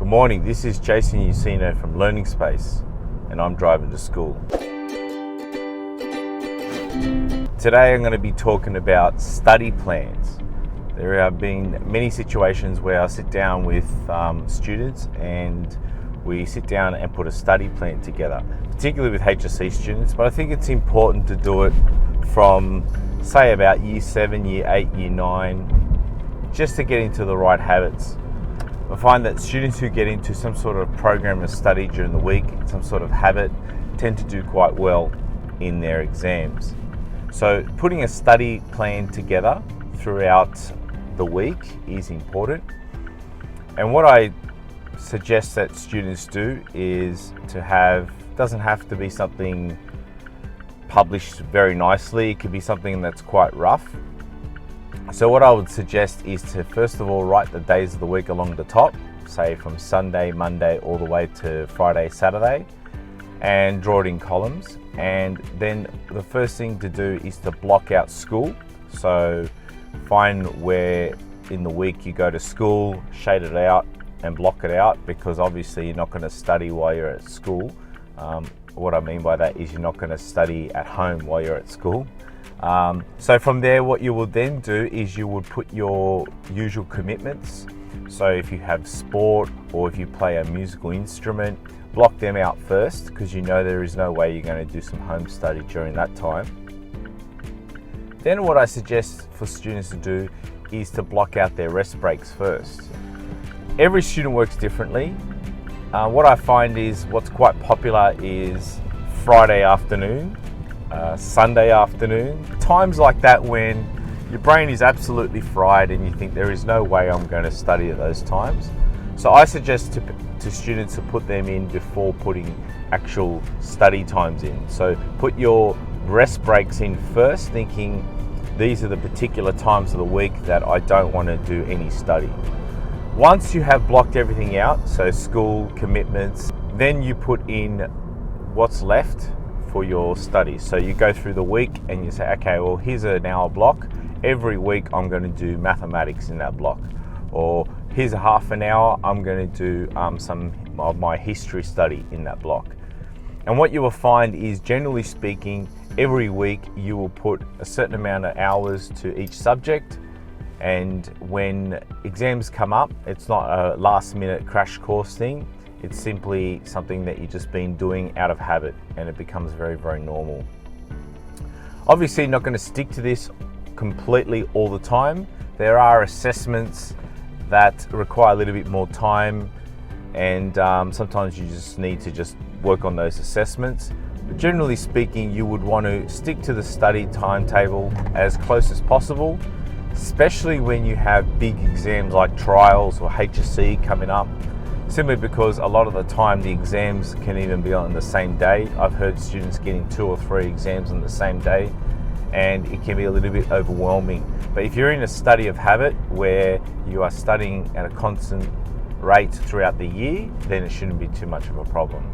Good morning, this is Jason Ucino from Learning Space, and I'm driving to school. Today I'm going to be talking about study plans. There have been many situations where I sit down with students and we sit down and put a study plan together, particularly with HSC students, but I think it's important to do it from, say, about year 7, year 8, year 9, just to get into the right habits. I find that students who get into some sort of program of study during the week, some sort of habit, tend to do quite well in their exams. So putting a study plan together throughout the week is important. And what I suggest that students do is doesn't have to be something published very nicely. It could be something that's quite rough. So what I would suggest is to first of all write the days of the week along the top, say from Sunday, Monday, all the way to Friday, Saturday, and draw it in columns. And then the first thing to do is to block out school. So find where in the week you go to school, shade it out and block it out, because obviously you're not going to study while you're at school. What I mean by that is you're not going to study at home while you're at school. So from there, what you will then do is you would put your usual commitments. So if you have sport or if you play a musical instrument, block them out first, because you know there is no way you're going to do some home study during that time. Then what I suggest for students to do is to block out their rest breaks first. Every student works differently. What I find is what's quite popular is Friday afternoon, Sunday afternoon, times like that when your brain is absolutely fried and you think there is no way I'm going to study at those times. So I suggest to students to put them in before putting actual study times in. So put your rest breaks in first, thinking these are the particular times of the week that I don't want to do any study. Once you have blocked everything out, so school, commitments, then you put in what's left for your studies. So you go through the week and you say, okay, well, here's an hour block. Every week I'm going to do mathematics in that block. Or here's a half an hour, I'm going to do some of my history study in that block. And what you will find is, generally speaking, every week you will put a certain amount of hours to each subject. And when exams come up, it's not a last minute crash course thing. It's simply something that you've just been doing out of habit, and it becomes very, very normal. Obviously, you're not going to stick to this completely all the time. There are assessments that require a little bit more time, and sometimes you just need to just work on those assessments. But generally speaking, you would want to stick to the study timetable as close as possible, especially when you have big exams like trials or HSC coming up. Simply because a lot of the time the exams can even be on the same day. I've heard students getting 2 or 3 exams on the same day, and it can be a little bit overwhelming. But if you're in a study of habit where you are studying at a constant rate throughout the year, then it shouldn't be too much of a problem.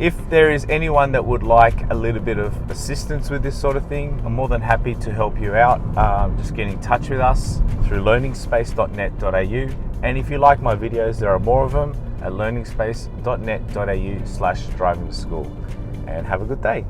If there is anyone that would like a little bit of assistance with this sort of thing, I'm more than happy to help you out. Just get in touch with us through learningspace.net.au. And if you like my videos, there are more of them at learningspace.net.au/driving to school. And have a good day.